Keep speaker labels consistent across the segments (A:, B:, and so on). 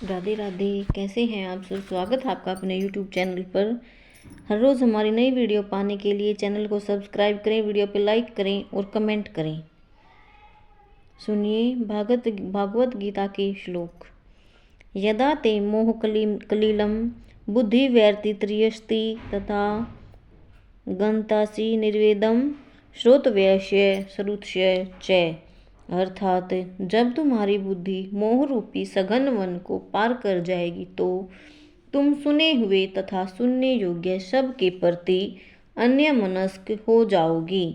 A: राधे राधे। कैसे हैं आप सब? स्वागत है आपका अपने YouTube चैनल पर। हर रोज़ हमारी नई वीडियो पाने के लिए चैनल को सब्सक्राइब करें, वीडियो पे लाइक करें और कमेंट करें। सुनिए भागवत गीता के श्लोक। यदा ते मोह कलिलं बुद्धि व्यर्तित्रियस्ति तथा गन्तासि निर्वेदम श्रोतव्यस्य श्रुतस्य च। अर्थात जब तुम्हारी बुद्धि मोह रूपी सघन वन को पार कर जाएगी तो तुम सुने हुए तथा सुनने योग्य सब के प्रति अन्यमनस्क हो जाओगी।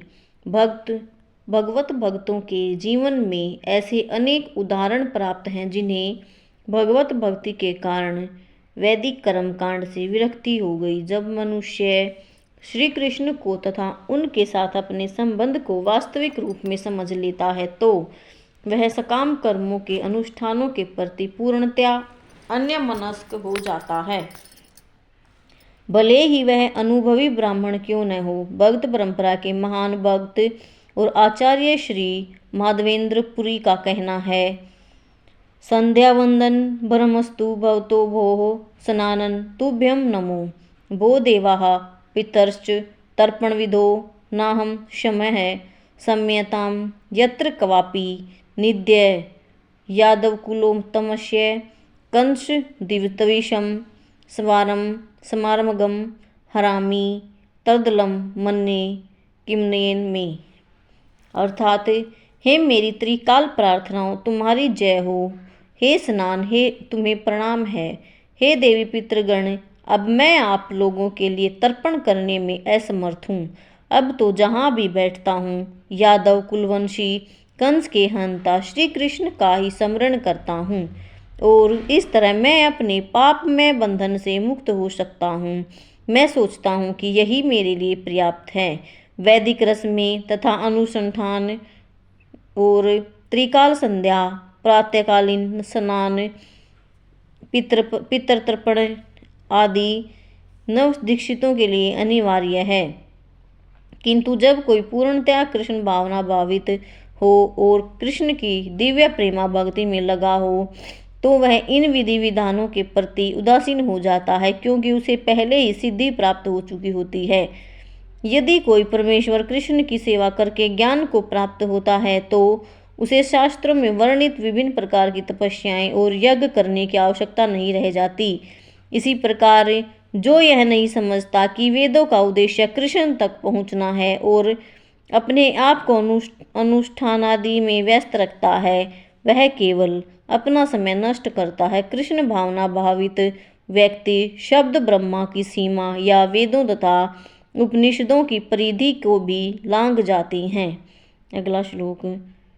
A: भगवत भक्तों के जीवन में ऐसे अनेक उदाहरण प्राप्त हैं जिन्हें भगवत भक्ति के कारण वैदिक कर्मकांड से विरक्ति हो गई। जब मनुष्य श्री कृष्ण को तथा उनके साथ अपने संबंध को वास्तविक रूप में समझ लेता है तो वह सकाम कर्मों के अनुष्ठानों के प्रति पूर्णतया अन्यमनस्क हो जाता है, भले ही वह अनुभवी ब्राह्मण क्यों न हो। भक्त परंपरा के महान भक्त और आचार्य श्री माधवेंद्र पुरी का कहना है, संध्या वंदन ब्रह्मस्तु भवतो भोः सनानन तुभ्यं नमो भो देवाः पितर्श्च तर्पण विधो नाहं क्षमः सम्यतां यत्र क्वापि निद्य यादवकुलोत्तमस्य कंस दिव्यतविषं समारमगम हरामि तदलं मन्ये किमनेन मे। अर्थात, हे मेरी त्रिकाल प्रार्थनाओं तुम्हारी जय हो। हे स्नान, हे तुम्हें प्रणाम है। हे देवी पितृगण, अब मैं आप लोगों के लिए तर्पण करने में असमर्थ हूँ। अब तो जहाँ भी बैठता हूँ यादव कुलवंशी कंस के हंता श्री कृष्ण का ही स्मरण करता हूँ और इस तरह मैं अपने पापमय बंधन से मुक्त हो सकता हूँ। मैं सोचता हूँ कि यही मेरे लिए पर्याप्त है। वैदिक रस्में तथा अनुसंधान और त्रिकाल संध्या, प्रातःकालीन स्नान, पितृतर्पण आदि नव दीक्षितों के लिए अनिवार्य है। किंतु जब कोई पूर्णतया कृष्ण भावना भावित हो और कृष्ण की दिव्य प्रेमा भक्ति में लगा हो तो वह इन विधि विधानों के प्रति उदासीन हो जाता है, क्योंकि उसे पहले ही सिद्धि प्राप्त हो चुकी होती है। यदि कोई परमेश्वर कृष्ण की सेवा करके ज्ञान को प्राप्त होता है तो उसे शास्त्रों में वर्णित विभिन्न प्रकार की तपस्याएं और यज्ञ करने की आवश्यकता नहीं रह जाती। इसी प्रकार जो यह नहीं समझता कि वेदों का उद्देश्य कृष्ण तक पहुंचना है और अपने आप को अनुष्ठान आदि में व्यस्त रखता है, वह केवल अपना समय नष्ट करता है। कृष्ण भावना भावित व्यक्ति शब्द ब्रह्मा की सीमा या वेदों तथा उपनिषदों की परिधि को भी लांघ जाती हैं। अगला श्लोक।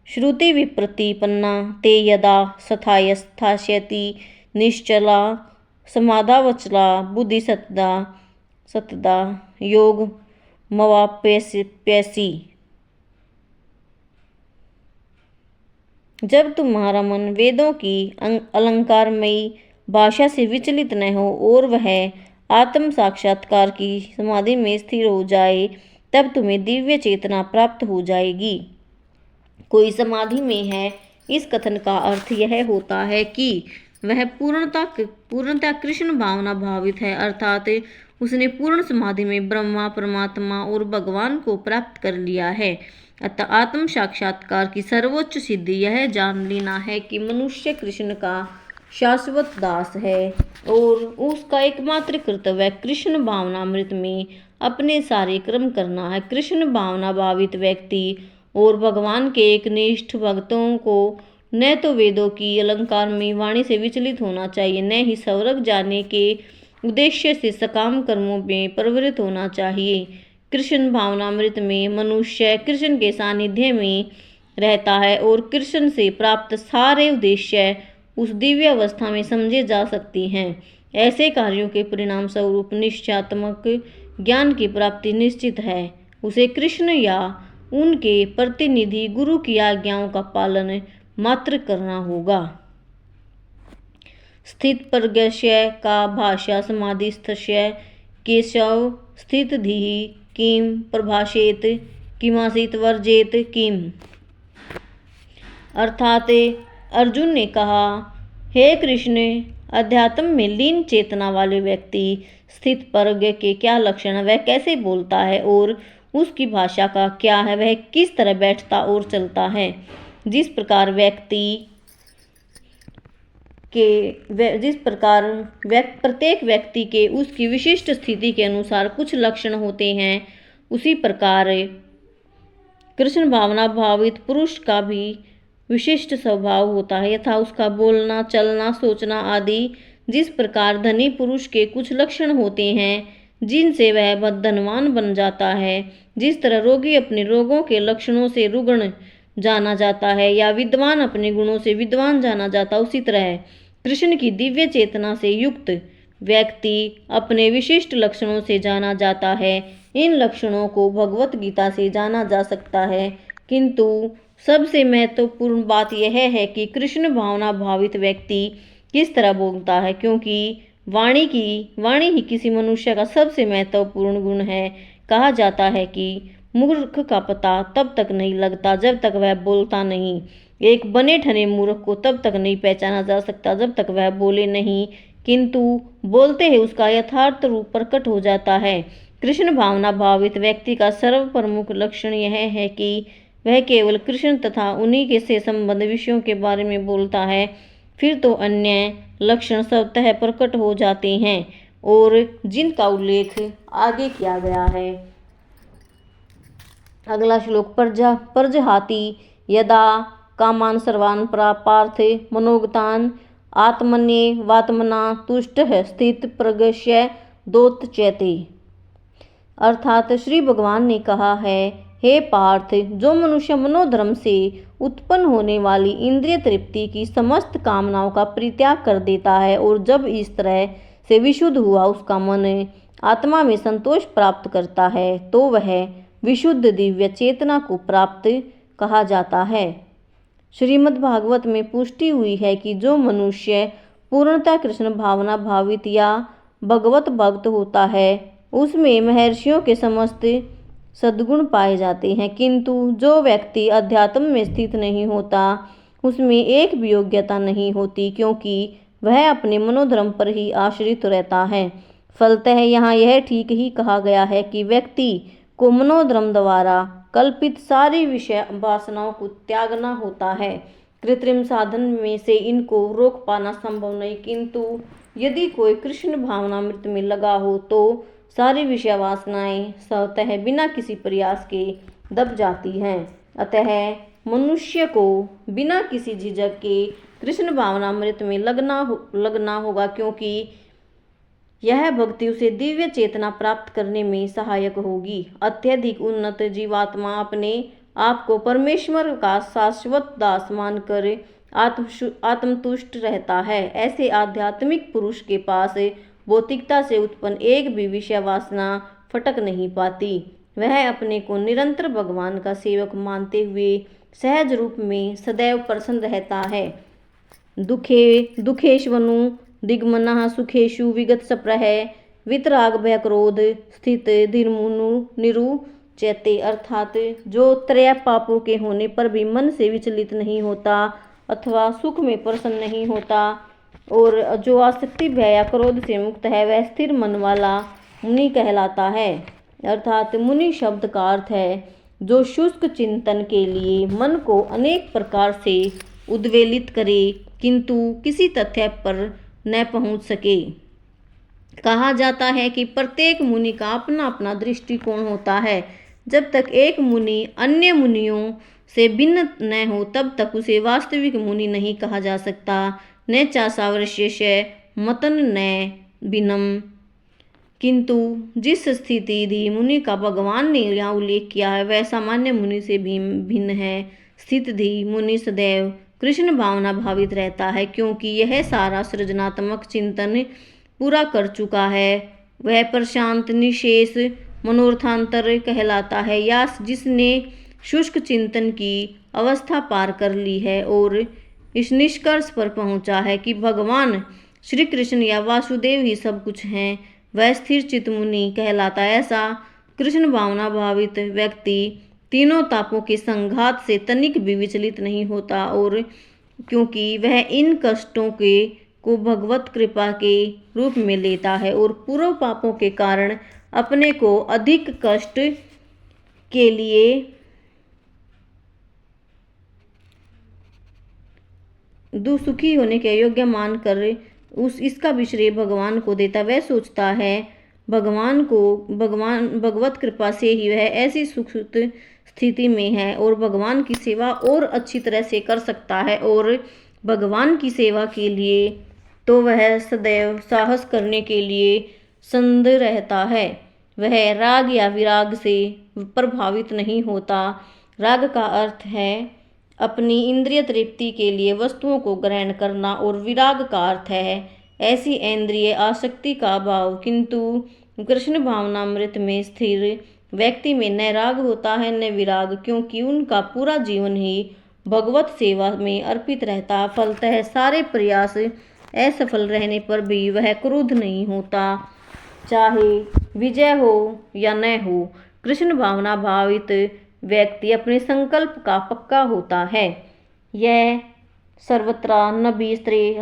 A: श्रुति विप्रतिपन्ना ते यदा स्थास्यति निश्चला समाधावचला बुद्धि सतदा योग मवाप्यसि। जब तुम्हारा मन वेदों की अलंकारमयी भाषा से विचलित न हो और वह आत्म साक्षात्कार की समाधि में स्थिर हो जाए, तब तुम्हें दिव्य चेतना प्राप्त हो जाएगी। कोई समाधि में है, इस कथन का अर्थ यह होता है कि वह पूर्णतः कृष्ण भावना भावित है, अर्थात उसने पूर्ण समाधि में ब्रह्मा, परमात्मा और भगवान को प्राप्त कर लिया है। अतः आत्म साक्षात्कार की सर्वोच्च सिद्धि यह जान लेना है कि मनुष्य कृष्ण का शाश्वत दास है और उसका एकमात्र कर्तव्य कृष्ण भावनामृत में अपने सारे कर्म करना है। कृष्ण भावना भावित व्यक्ति और भगवान के एक निष्ठ भक्तों को न तो वेदों की अलंकार में वाणी से विचलित होना चाहिए, न ही स्वर्ग जाने के उद्देश्य से सकाम कर्मों में प्रवृत्त होना चाहिए। कृष्ण भावनामृत में मनुष्य कृष्ण के सानिध्य में रहता है और कृष्ण से प्राप्त सारे उद्देश्य उस दिव्य अवस्था में समझे जा सकती हैं। ऐसे कार्यों के परिणाम स्वरूप निश्चयात्मक ज्ञान की प्राप्ति निश्चित है। उसे कृष्ण या उनके प्रतिनिधि गुरु की आज्ञाओं का पालन मात्र करना होगा। स्थित प्रज्ञस्य का भाष्य समाधिस्थस्य केशव स्थित धीः किम प्रभाषेत किमासीत वर्जेत किम। अर्थात अर्जुन ने कहा, हे कृष्ण, अध्यात्म में लीन चेतना वाले व्यक्ति स्थित प्रज्ञ के क्या लक्षण, वह कैसे बोलता है और उसकी भाषा का क्या है, वह किस तरह बैठता और चलता है। जिस प्रकार प्रत्येक व्यक्ति के उसकी विशिष्ट स्थिति के अनुसार कुछ लक्षण होते हैं, उसी प्रकार कृष्ण भावना भावित पुरुष का भी विशिष्ट स्वभाव होता है, यथा उसका बोलना, चलना, सोचना आदि। जिस प्रकार धनी पुरुष के कुछ लक्षण होते हैं जिनसे वह धनवान बन जाता है, जिस तरह रोगी अपने रोगों के लक्षणों से रुग्ण जाना जाता है या विद्वान अपने गुणों से विद्वान जाना जाता, उसी तरह कृष्ण की दिव्य चेतना से युक्त व्यक्ति अपने विशिष्ट लक्षणों से जाना जाता है। इन लक्षणों को भगवत गीता से जाना जा सकता है, किंतु सबसे महत्वपूर्ण बात यह है कि कृष्ण भावना भावित व्यक्ति किस तरह बोलता है, क्योंकि वाणी ही किसी मनुष्य का सबसे महत्वपूर्ण गुण है। कहा जाता है कि मूर्ख का पता तब तक नहीं लगता जब तक वह बोलता नहीं। एक बने ठने मूर्ख को तब तक नहीं पहचाना जा सकता जब तक वह बोले नहीं, किंतु बोलते ही उसका यथार्थ रूप प्रकट हो जाता है। कृष्ण भावना भावित व्यक्ति का सर्व प्रमुख लक्षण यह है कि वह केवल कृष्ण तथा उन्हीं के से संबंध विषयों के बारे में बोलता है, फिर तो अन्य लक्षण स्वतः प्रकट हो जाते हैं और जिनका उल्लेख आगे किया गया है। अगला श्लोक, प्रजहाति यदा कामान सर्वान् पार्थ मनोगतान् आत्मन्येवात्मना तुष्टः स्थित प्रज्ञस्य दोच्यते। अर्थात श्री भगवान ने कहा है, हे पार्थ, जो मनुष्य मनोधर्म से उत्पन्न होने वाली इंद्रिय तृप्ति की समस्त कामनाओं का परित्याग कर देता है और जब इस तरह से विशुद्ध हुआ उसका मन आत्मा में संतोष प्राप्त करता है, तो वह विशुद्ध दिव्य चेतना को प्राप्त कहा जाता है। श्रीमद् भागवत में पुष्टि हुई है कि जो मनुष्य पूर्णतः कृष्ण भावना भावित या भगवत भक्त होता है उसमें महर्षियों के समस्त सद्गुण पाए जाते हैं, किंतु जो व्यक्ति अध्यात्म में स्थित नहीं होता उसमें एक भी योग्यता नहीं होती, क्योंकि वह अपने मनोधर्म पर ही आश्रित रहता है। फलतः यहाँ यह ठीक ही कहा गया है कि व्यक्ति को मनोधर्म द्वारा कल्पित सारी विषय वासनाओं को त्यागना होता है। कृत्रिम साधन में से इनको रोक पाना संभव नहीं, किंतु यदि कोई कृष्ण भावनामृत में लगा हो तो सारी विषय वासनाएं स्वतः बिना किसी प्रयास के दब जाती हैं। अतः मनुष्य को बिना किसी झिझक के कृष्ण भावनामृत में लगना होगा, क्योंकि यह भक्ति उसे दिव्य चेतना प्राप्त करने में सहायक होगी। अत्यधिक उन्नत जीवात्मा अपने आप को परमेश्वर का शाश्वत दास मानकर आत्मतुष्ट रहता है। ऐसे आध्यात्मिक पुरुष के पास भौतिकता से उत्पन्न एक भी विषय वासना फटक नहीं पाती। वह अपने को निरंतर भगवान का सेवक मानते हुए सहज रूप में सदैव प्रसन्न रहता है। दुखेश्वनु दिग्मनः सुखेषु विगत सप्रह वितराग भय क्रोध स्थित धीर्मुनु निरुच्यते। अर्थात जो त्रय पापों के होने पर भी मन से विचलित नहीं होता अथवा सुख में प्रसन्न नहीं होता और जो आसक्ति भय या क्रोध से मुक्त है, वह स्थिर मन वाला मुनि कहलाता है। अर्थात मुनि शब्द का अर्थ है जो शुष्क चिंतन के लिए मन को अनेक प्रकार से उद्वेलित करे किंतु किसी तथ्य पर न पहुंच सके। कहा जाता है कि प्रत्येक मुनि का अपना अपना दृष्टिकोण होता है। जब तक एक मुनि अन्य मुनियों से भिन्न न हो तब तक उसे वास्तविक मुनि नहीं कहा जा सकता। न चासावश्य मतन न भिन्नम, किंतु जिस स्थिति धी मुनि का भगवान ने यहाँ उल्लेख किया है वह सामान्य मुनि से भी भिन्न है। स्थित धी मुनि सदैव कृष्ण भावना भावित रहता है, क्योंकि यह सारा सृजनात्मक चिंतन पूरा कर चुका है। वह प्रशांत निशेष मनोर्थांतर कहलाता है या जिसने शुष्क चिंतन की अवस्था पार कर ली है और इस निष्कर्ष पर पहुंचा है कि भगवान श्री कृष्ण या वासुदेव ही सब कुछ हैं, वह स्थिर चित्त मुनि कहलाता है। ऐसा कृष्ण भावना भावित व्यक्ति तीनों तापों के संघात से तनिक भी विचलित नहीं होता और क्योंकि वह इन कष्टों के को भगवत कृपा के रूप में लेता है और पूर्व पापों के कारण अपने को अधिक कष्ट के लिए दुखी होने के योग्य मानकर इसका भी श्रेय भगवान को देता। वह सोचता है भगवत कृपा से ही वह ऐसी सुख स्थिति में है और भगवान की सेवा और अच्छी तरह से कर सकता है और भगवान की सेवा के लिए तो वह सदैव साहस करने के लिए संद रहता है। वह राग या विराग से प्रभावित नहीं होता। राग का अर्थ है अपनी इंद्रिय तृप्ति के लिए वस्तुओं को ग्रहण करना और विराग का अर्थ है ऐसी इंद्रिय आसक्ति का भाव। किंतु कृष्ण भावनामृत में स्थिर व्यक्ति में न राग होता है न विराग, क्योंकि उनका पूरा जीवन ही भगवत सेवा में अर्पित रहता। फलतः सारे प्रयास असफल रहने पर भी वह क्रुद्ध नहीं होता, चाहे विजय हो या न हो। कृष्ण भावना भावित व्यक्ति अपने संकल्प का पक्का होता है। यह सर्वत्र नभि स्त्रे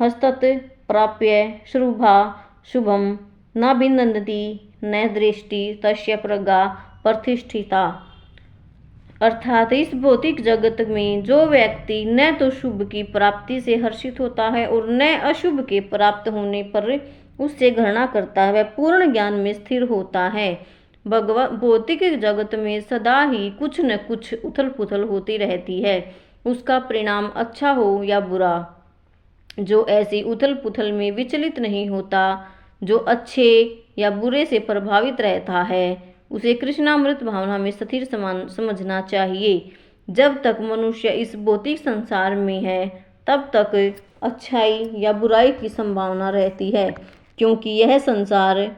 A: हस्तत प्राप्य शुभा शुभम न भिनंदति न दृष्टि तस्य प्रज्ञा प्रतिष्ठिता। अर्थात इस भौतिक जगत में जो व्यक्ति न तो शुभ की प्राप्ति से हर्षित होता है और न अशुभ के प्राप्त होने पर उससे घृणा करता है, वह पूर्ण ज्ञान में स्थिर होता है। भौतिक जगत में सदा ही कुछ न कुछ उथल पुथल होती रहती है, उसका परिणाम अच्छा हो या बुरा। जो ऐसी उथल पुथल में विचलित नहीं होता, जो अच्छे या बुरे से प्रभावित रहता है, उसे कृष्णामृत भावना में स्थिर समझना चाहिए। जब तक मनुष्य इस भौतिक संसार में है तब तक अच्छाई या बुराई की संभावना रहती है, क्योंकि यह संसार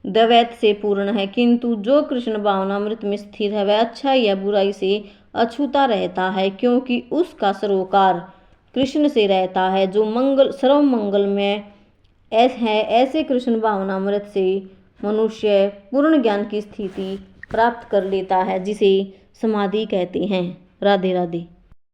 A: द्वैत से पूर्ण है। किंतु जो कृष्ण भावनामृत में स्थिर है वह अच्छाई या बुराई से अछूता रहता है, क्योंकि उसका सरोकार कृष्ण से रहता है जो सर्व मंगलमय है। ऐसे कृष्ण भावनामृत से मनुष्य पूर्ण ज्ञान की स्थिति प्राप्त कर लेता है, जिसे समाधि कहते हैं। राधे राधे।